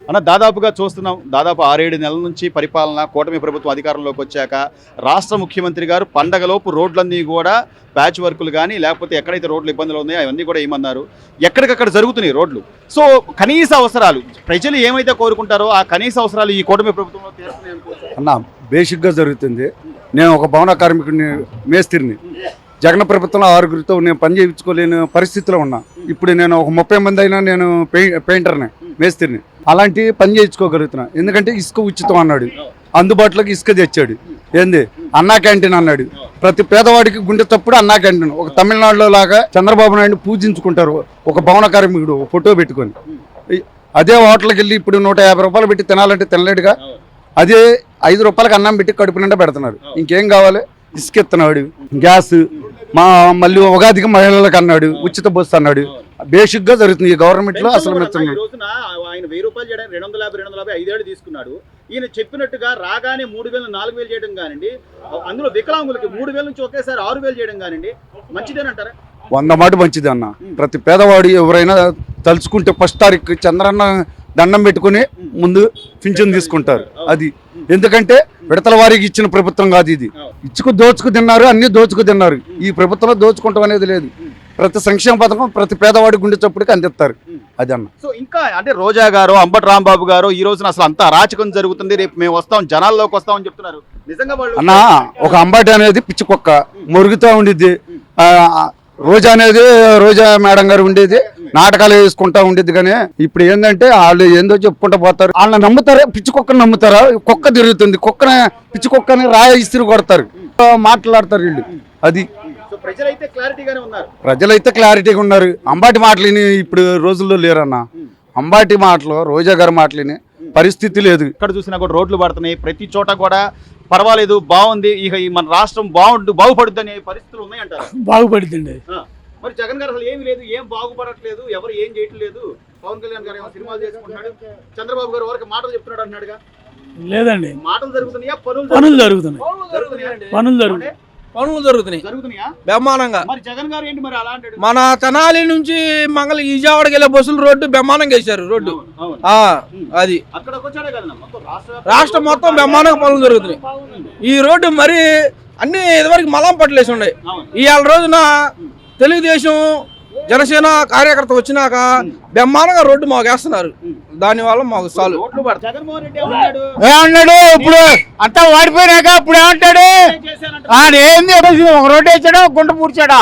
అన్న దాదాపుగా చూస్తున్నాం, దాదాపు 6-7 నెలల నుంచి పరిపాలన కూటమి ప్రభుత్వం అధికారంలోకి వచ్చాక రాష్ట్ర ముఖ్యమంత్రి గారు పండగలోపు రోడ్లన్నీ కూడా ప్యాచ్ వర్కులు కానీ లేకపోతే ఎక్కడైతే రోడ్లు ఇబ్బందులు ఉన్నాయో అవన్నీ కూడా ఏమన్నారు, ఎక్కడికక్కడ జరుగుతున్నాయి రోడ్లు. సో కనీస అవసరాలు ప్రజలు ఏమైతే కోరుకుంటారో ఆ కనీస అవసరాలు ఈ కూటమి ప్రభుత్వంలో తీరుతున్నాయి అనుకోవచ్చు అన్న. బేసిక్గా జరుగుతుంది. నేను ఒక భవన కార్మికుడిని, మేస్త్రిని. జగన్ ప్రభుత్వంలో 6గురితో నేను పని చేయించుకోలేని పరిస్థితిలో ఉన్నా. ఇప్పుడు నేను ఒక 30 మంది అయినా నేను పెయింటర్ని, మేస్త్రిని. అలాంటి పని చేయించుకోగలుగుతున్నా. ఎందుకంటే ఇసుక ఉచితం అన్నాడు, అందుబాటులోకి ఇసుక తెచ్చాడు. ఏంది అన్నా క్యాంటీన్ అన్నాడు. ప్రతి పేదవాడికి గుండె తప్పుడు అన్నా క్యాంటీన్. ఒక తమిళనాడులో లాగా చంద్రబాబు నాయుడు పూజించుకుంటారు ఒక భవన కార్మికుడు ఫోటో పెట్టుకొని. అదే హోటల్కి వెళ్ళి ఇప్పుడు 150 రూపాయలు పెట్టి తినాలంటే తినలేడుగా. అదే 5 రూపాయలకి అన్నం పెట్టి కడుపు నిండా పెడుతున్నారు. ఇంకేం కావాలి? ఇసుక ఇస్తున్నాడు, గ్యాస్, మళ్ళీ ఉగాదికి మహిళలకు అన్నాడు, ఉచిత బస్సు అన్నాడు. బేసిక్ గా జరుగుతుంది ఈ గవర్నమెంట్ లో. అసలు ఆయన 1000 రూపాయలు చేయడానికి 250 5 ఏళ్ళు తీసుకున్నాడు. ఈయన చెప్పినట్టుగా రాగానే 3000 4000 చేయడం కానివ్వండి, అందులో వికలాంగులకి 3000 నుంచి ఒకేసారి 6000 చేయడం కానివ్వండి, మంచిదేనంటారా? 100 మాట మంచిది అన్న. ప్రతి పేదవాడు ఎవరైనా తలుచుకుంటే ఫస్ట్ తారీఖు చంద్రన్న దండం పెట్టుకుని ముందు పింఛన్ తీసుకుంటారు. అది ఎందుకంటే విడతల వారికి ఇచ్చిన ప్రభుత్వం కాదు ఇది. దోచుకు తిన్నారు, అన్ని దోచుకు తిన్నారు. ఈ ప్రభుత్వంలో దోచుకుంటాం అనేది లేదు. ప్రతి సంక్షేమ పథకం ప్రతి పేదవాడి గుండె చప్పుడుకి అందిస్తారు. అది అన్న. సో ఇంకా అంటే రోజా గారు, అంబటి రాంబాబు గారు ఈ రోజున అసలు అంతా అరాచకం జరుగుతుంది, రేపు మేము వస్తాం, జనాల్లోకి వస్తామని చెప్తున్నారు. నిజంగా వాళ్ళు అన్న, ఒక అంబటి అనేది పిచ్చి కుక్క మొరుగుతూ ఉండిద్ది. రోజా అనేది రోజా మేడం గారు ఉండేది నాటకాలు వేసుకుంటా ఉండేది. కానీ ఇప్పుడు ఏంటంటే వాళ్ళు ఏందో చెప్పుకుంటా పోతారు. వాళ్ళని నమ్ముతారా? పిచ్చి కుక్కని నమ్ముతారా? కుక్క తిరుగుతుంది, కుక్కని పిచ్చి కుక్కని రాయ ఇస్త్రీ కొడతారు, మాట్లాడతారు వీళ్ళు. అది ప్రజలైతే క్లారిటీగా ఉన్నారు. అంబాటి మాటలని ఇప్పుడు రోజుల్లో లేరన్న. అంబాటి మాటలు, రోజా గారి మాటలని పరిస్థితి లేదు. ఇక్కడ చూసినా కూడా రోడ్లు పడుతున్నాయి, ప్రతి చోట కూడా పర్వాలేదు, బాగుంది, ఇక మన రాష్ట్రం బాగుపడుద్ది అనే పరిస్థితులు ఉన్నాయంటారు. బాగుపడుతుంది. మరి జగన్ గారు అసలు ఏమి లేదు, ఏం బాగుపడట్లేదు, ఎవరు ఏం చేయట్లేదు. పవన్ కళ్యాణ్ గారు ఏమో సినిమాలు చేసుకుంటున్నాడు, చంద్రబాబు గారు వరకు మాటలు చెప్తున్నాడు అంటున్నాడుగా. లేదండి, మాటలు జరుగుతున్నాయా? పనులు జరుగుతున్నాయి. పనులు జరుగుతున్నాయా బ్రహ్మాండంగా. మరి జగన్ గారు ఏంటి మరి అలా అంటాడు? మన తెనాలి నుంచి మంగళ విజయవాడకి వెళ్ళే బస్సులు రోడ్డు బ్రహ్మాండంగా వేశారు. రోడ్డు అది రాష్ట్రం మొత్తం బ్రహ్మాండంగా పనులు జరుగుతున్నాయి. ఈ రోడ్డు మరి అన్ని ఇదివరకు మలం పట్టలేసి ఉన్నాయి. ఇవాళ రోజున తెలుగుదేశం జనసేన కార్యకర్త వచ్చినాక బ్రహ్మాండంగా రోడ్డు మాకు వేస్తున్నారు. దాని వల్ల మాకు చాలు. ఏమన్నాడు ఇప్పుడు అంతా వాడిపోయినాక ఇప్పుడు ఏమంటాడు? ఏంది ఒక రోడ్డు వేసాడు, గుంట పూడ్చాడా?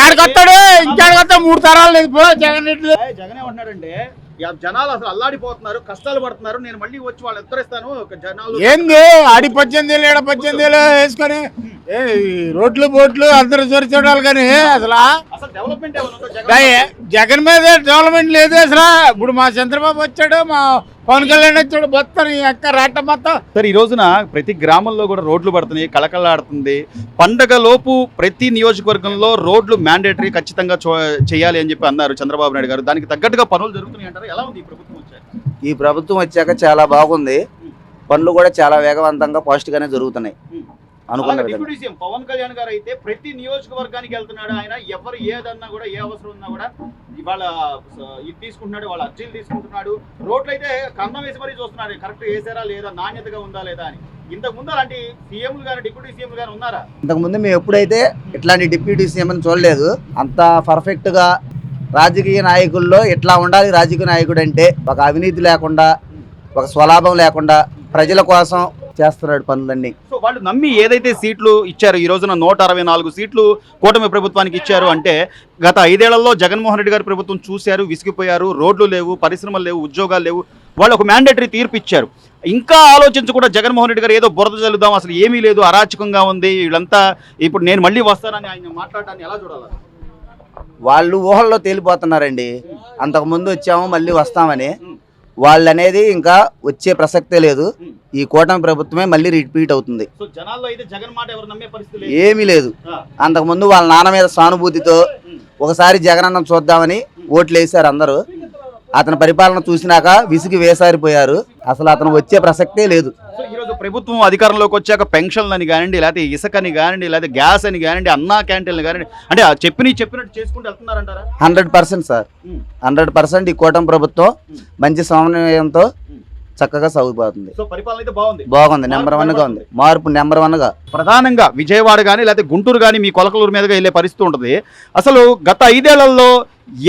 ఏడకొస్తాడు, ఇంకేడకొస్తా 3 తరాలు లేదు. జగన్ రెడ్డి జగన్ ఏమంటున్నాడంటే జనాలు అసలు అల్లాడిపోతున్నారు, కష్టాలు పడుతున్నారు, నేను మళ్ళీ వచ్చి వాళ్ళు ఎత్తరేస్తాను. జనాలు ఏంది ఆడి 18 ఏళ్ళ 18 వేసుకొని రోడ్లు బోట్లు అందరూ చూడాలి. కానీ అసలు డెవలప్మెంట్ జగన్ మీద డెవలప్మెంట్ లేదు అసలు. ఇప్పుడు మా చంద్రబాబు వచ్చాడు, మా పవన్ కళ్యాణ్ వచ్చాడు, మొత్తం రాట మొత్తం. సార్, ఈ రోజున ప్రతి గ్రామంలో కూడా రోడ్లు పడుతున్నాయి, కళకళలాడుతుంది. పండగ లోపు ప్రతి నియోజకవర్గంలో రోడ్లు మ్యాండేటరీ ఖచ్చితంగా చేయాలి అని చెప్పి అన్నారు చంద్రబాబు నాయుడు గారు. దానికి తగ్గట్టుగా పనులు జరుగుతున్నాయి అంటారు. ఎలా ఉంది ఈ ప్రభుత్వం వచ్చాక? ఈ ప్రభుత్వం వచ్చాక చాలా బాగుంది. పనులు కూడా చాలా వేగవంతంగా పాజిటివ్ గానే జరుగుతున్నాయి. డిప్యూటీ సీఎం పవన్ కళ్యాణ్ గారు అయితే ప్రతి నియోజకవర్గానికి వెళ్తున్నాడు. ఆయన ఎవరు ఏదన్నా కూడా, ఏ అవసరం ఉన్నా కూడా ఇవాళ ఇది తీసుకుంటున్నాడు, వాళ్ళ అర్జీలు తీసుకుంటున్నాడు. రోడ్లు అయితే కన్నం వేసి మరీ చూస్తున్నాడు, కరెక్ట్ వేసారా లేదా, నాణ్యతగా ఉందా లేదా అని. ఇంతకు ముందు అలాంటి సీఎంలు గారు, డిప్యూటీ సీఎంలు గారు ఉన్నారా? ఇంతకుముందు మేము ఎప్పుడైతే ఇట్లాంటి డిప్యూటీ సీఎం అని చూడలేదు. అంత పర్ఫెక్ట్ గా రాజకీయ నాయకుల్లో ఇట్లా ఉండాలి. రాజకీయ నాయకుడు అంటే ఒక అవినీతి లేకుండా, ఒక స్వలాభం లేకుండా ప్రజల కోసం చేస్తున్నాడు పనులన్నీ. సో వాళ్ళు నమ్మి ఏదైతే సీట్లు ఇచ్చారు, ఈ రోజున 164 సీట్లు కూటమి ప్రభుత్వానికి ఇచ్చారు అంటే, గత 5 ఏళ్లలో జగన్మోహన్ రెడ్డి గారి ప్రభుత్వం చూశారు, విసిగిపోయారు. రోడ్లు లేవు, పరిశ్రమలు లేవు, ఉద్యోగాలు లేవు. వాళ్ళు ఒక మ్యాండేటరీ తీర్పు ఇచ్చారు. ఇంకా ఆలోచించకుండా జగన్మోహన్ రెడ్డి గారు ఏదో బురద చల్లుదాం, అసలు ఏమీ లేదు, అరాచకంగా ఉంది, వీళ్ళంతా ఇప్పుడు నేను మళ్ళీ వస్తానని ఆయన మాట్లాడటాన్ని ఎలా చూడాలి? వాళ్ళు ఊహల్లో తేలిపోతున్నారండి. అంతకుముందు వచ్చాము మళ్ళీ వస్తామని. వాళ్ళు అనేది ఇంకా వచ్చే ప్రసక్తే లేదు. ఈ కూటమి ప్రభుత్వమే మళ్ళీ రిపీట్ అవుతుంది. ఏమీ లేదు. అంతకుముందు వాళ్ళ నాన్న మీద సానుభూతితో ఒకసారి జగనన్నం చూద్దామని ఓట్లు వేశారు అందరూ. అతని పరిపాలన చూసినాక విసిగి వేసారిపోయారు. అసలు అతను వచ్చే ప్రసక్తే లేదు. అసలు ప్రభుత్వం అధికారంలోకి వచ్చాక పెన్షన్లు అని కానివ్వండి, లేకపోతే ఇసుకని కానివ్వండి, లేకపోతే గ్యాస్ అని కానివ్వండి, అన్నా క్యాంటీన్లు కానివ్వండి, అంటే చెప్పినట్టు చేసుకుంటూ వెళ్తున్నారంటారా? 100% సార్, 100% ఈ కూటమి ప్రభుత్వం మంచి సమన్వయంతో చక్కగా సాగిపోతుంది. సో పరిపాలన అయితే బాగుంది. బాగుంది, నెంబర్ 1గా ఉంది. మార్పు నెంబర్ 1గా. ప్రధానంగా విజయవాడ కానీ లేకపోతే గుంటూరు కానీ మీ కొలకలూరు మీదుగా వెళ్ళే పరిస్థితి ఉంటుంది. అసలు గత 5 ఏళ్లలో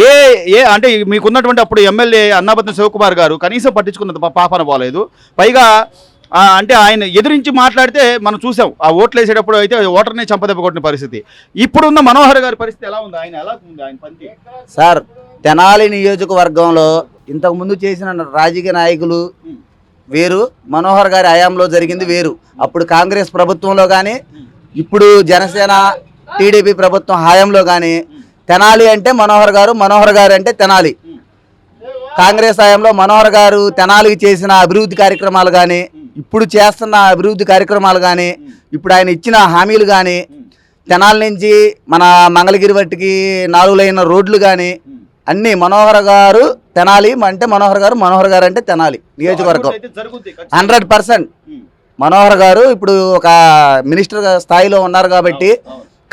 ఏ అంటే మీకున్నటువంటి అప్పుడు ఎమ్మెల్యే అన్నాబత్తుని శివకుమార్ గారు కనీసం పట్టించుకున్నది పాపన పోలేదు. పైగా అంటే ఆయన ఎదురించి మాట్లాడితే మనం చూసాం, ఆ ఓట్లు వేసేటప్పుడు అయితే ఓటర్నే చంపదెబ్బ కొట్టిన పరిస్థితి. ఇప్పుడున్న మనోహర్ గారి పరిస్థితి ఎలా ఉంది? ఆయన ఎలా ఉంది ఆయన పని? సార్, తెనాలి నియోజకవర్గంలో ఇంతకుముందు చేసిన రాజకీయ నాయకులు వేరు, మనోహర్ గారి హయాంలో జరిగింది వేరు. అప్పుడు కాంగ్రెస్ ప్రభుత్వంలో కానీ ఇప్పుడు జనసేన టీడీపీ ప్రభుత్వం హయాంలో కానీ తెనాలి అంటే మనోహర్ గారు, మనోహర్ గారు అంటే తెనాలి. కాంగ్రెస్ హయాంలో మనోహర్ గారు తెనాలికి చేసిన అభివృద్ధి కార్యక్రమాలు కానీ, ఇప్పుడు చేస్తున్న అభివృద్ధి కార్యక్రమాలు కానీ, ఇప్పుడు ఆయన ఇచ్చిన హామీలు కానీ, తెనాలి నుంచి మన మంగళగిరి వట్టికి 4 లైన్ రోడ్లు కానీ అన్నీ మనోహర్ గారు తెనాలి అంటే మనోహర్ గారు అంటే తెనాలి నియోజకవర్గం 100%. మనోహర్ గారు ఇప్పుడు ఒక మినిస్టర్ స్థాయిలో ఉన్నారు కాబట్టి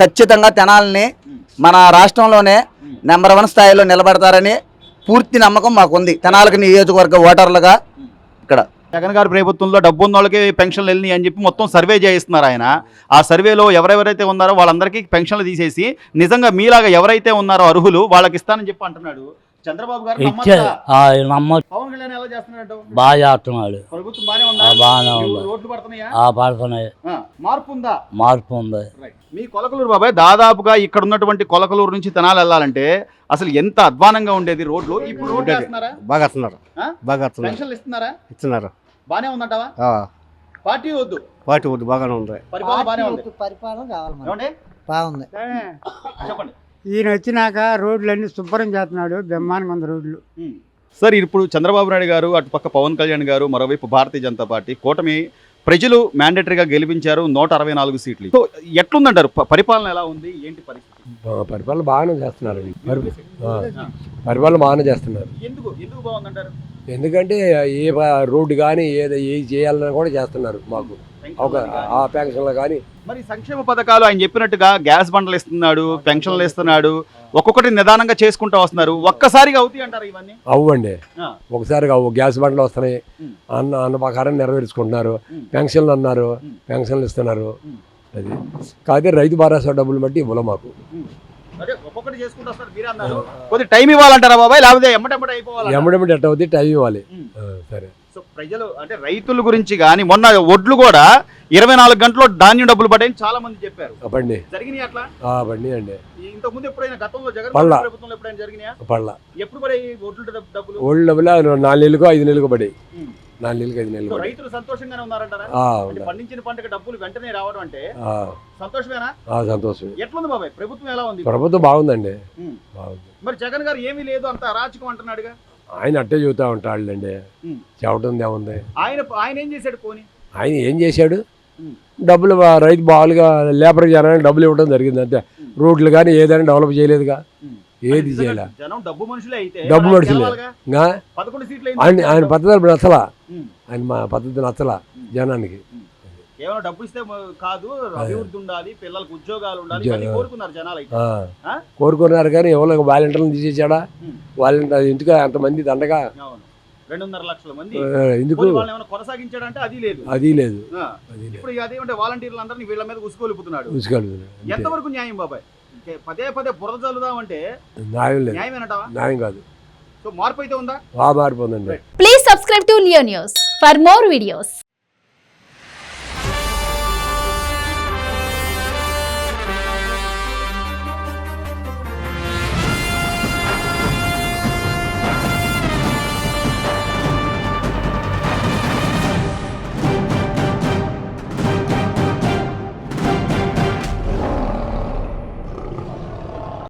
ఖచ్చితంగా తెనాలిని మన రాష్ట్రంలోనే నెంబర్ 1 స్థాయిలో నిలబడతారని పూర్తి నమ్మకం మాకుంది. తెనాలికి నియోజకవర్గ ఓటర్లుగా ఇక్కడ జగన్ గారి ప్రభుత్వంలో డబ్బు ఉన్న వాళ్ళకి పెన్షన్లు వెళ్ళినాయి అని చెప్పి మొత్తం సర్వే చేయిస్తున్నారు ఆయన. ఆ సర్వేలో ఎవరెవరైతే ఉన్నారో వాళ్ళందరికీ పెన్షన్లు తీసేసి నిజంగా మీలాగా ఎవరైతే ఉన్నారో అర్హులు వాళ్ళకి ఇస్తానని చెప్పి అంటున్నాడు. చంద్రబాబు గారు పవన్ కళ్యాణ్ ఎలా చేస్తున్నాడు? బాగా చేస్తున్నాడు. ప్రభుత్వం బాగానే ఉందా? బాగానే ఉంది. రోడ్లు పడుతున్నాయా? పడుతున్నాయి. మార్పు ఉందా? మార్పు ఉంది. మీ కొలకలూరు బాబాయ్, దాదాపుగా ఇక్కడ ఉన్నటువంటి కొలకలూరు నుంచి తెనాలి వెళ్ళాలంటే అసలు ఎంత అధ్వానంగా ఉండేది రోడ్లు. ఇప్పుడు రోడ్లు వేస్తున్నారా? బాగా వస్తున్నారు. పెన్షన్లు ఇస్తున్నారు. బానే ఉందంటావా? పార్టీ వద్దు, బాగానే ఉంది. పరిపాలన బానే ఉంది. పరిపాలన కావాలి. బాగుంది. చెప్పండి. ఈయన వచ్చినాక రోడ్లన్నీ శుభ్రం చేస్తున్నాడు, బ్రహ్మాండంగా ఉంది రోడ్లు. సార్, ఇప్పుడు చంద్రబాబు నాయుడు గారు, అటుపక్క పవన్ కళ్యాణ్ గారు, మరోవైపు భారతీయ జనతా పార్టీ కూటమి ప్రజలు మ్యాండేటరీగా గెలిపించారు 164 సీట్లు. సో ఎట్లుందంటారు? పరిపాలన ఎలా ఉంది? ఏంటి పరిస్థితి? పరిపాలన బాగానే చేస్తున్నారు. పరిపాలన బాగానే చేస్తున్నారు. ఎందుకు బాగుందంటారు? ఎందుకంటే ఏ రోడ్డు కానీ ఏది చేయాలన్నా కూడా చేస్తున్నారు. మాకు ఒక పెన్షన్లు కానీ మరి సంక్షేమ పథకాలు ఆయన చెప్పినట్టుగా గ్యాస్ బండలు ఇస్తున్నాడు, పెన్షన్లు ఇస్తున్నాడు, ఒక్కొక్కటి నిదానంగా చేసుకుంటూ వస్తున్నారు. ఒక్కసారిగా అవుతాయి అంటారు ఇవన్నీ? అవ్వండి, ఒకసారిగా గ్యాస్ బండ్లు వస్తున్నాయి, అన్న ప్రకారం నెరవేర్చుకుంటున్నారు. పెన్షన్లు అన్నారు, పెన్షన్లు ఇస్తున్నారు. అది కాకపోతే రైతు భరోసా డబ్బులు బట్టి ఇవ్వలే మాకు. ఒక్కొక్కటి చేసుకుంటూ వస్తారు. మీరు అన్నారు కొద్ది టైం ఇవ్వాలంటారా బాబాయ్, లేకపోతే ఎమ్మటెమ్మట అయిపోవాలి? ఎమ్మడెమ్మటి ఎట్ట అవుతుంది, టైం ఇవ్వాలి. సరే. సో ప్రజలు అంటే రైతుల గురించి కానీ మొన్న ఒడ్లు కూడా 24 గంటల్లో ధాన్యం డబ్బులు పడ్డాయని చాలా మంది చెప్పారు. బండి జరిగినాయి అట్లా? బండి అండి. ఇంతకు ముందు ఎప్పుడైనా గతంలో జగన్ ప్రభుత్వంలో ఎప్పుడైనా జరిగినాయా? పడలా. ఎప్పుడు పడే ఒడ్లు డబ్బులు? ఒడ్లు డబ్బులు 4 నెలలకు 5 నెలలకు పడాయి. 4 నెలలకు 5 నెలలకు. రైతులు సంతోషంగానే ఉన్నారంటారా? పండించిన పంటకు డబ్బులు వెంటనే రావడం అంటే సంతోషమేనా? సంతోషం. ఎట్లుంది బాబాయ్ ప్రభుత్వం, ఎలా ఉంది? ప్రభుత్వం బాగుందండి, బాగుంది. మరి జగన్ గారు ఏమీ లేదు అంత అరాచకం అంటున్నాడుగా. ఆయన అట్టే చూస్తూ ఉంటాడులేండి, చెప్పడం ఏముంది. ఆయన ఏం చేశాడు? పోనీ ఆయన ఏం చేశాడు? డబ్బులు రైతు బాగులుగా లేబర్ జనానికి డబ్బులు ఇవ్వడం జరిగింది అంతే. రోడ్లు కానీ ఏదైనా డెవలప్ చేయలేదుగా, ఏది చేయలే. డబ్బు మనుషులే. ఆయన పద్ధతి నచ్చలా, ఆయన మా పద్ధతి నచ్చలా జనానికి. కేవలం డబ్బు ఇస్తే కాదు, అభివృద్ధి ఉండాలి, పిల్లలకు ఉద్యోగాలు ఉండాలి కోరుకున్నారు జనాలు. కోరుకున్నారు కానీ ఎవరికి వాలంటీర్లను తీసేసాడా? వాలంటీర్ ఎందుకు అంతమంది దండగా 2.5 లక్షల మంది ఎందుకు కొనసాగించాడంటే అది లేదు, అది లేదు. ఇప్పుడు అదేమంటే వాలంటీర్లు అందరినీ వీళ్ళ మీద ఉసుకొలుపుతున్నాడు. ఎంతవరకు న్యాయం బాబాయ్? పదే బురద చల్లుదామంటే న్యాయమేనంటావా? న్యాయం కాదు. సో మార్పు అయితే ఉందా? మార్పు ఉందండి. Please subscribe to Leo news for more videos.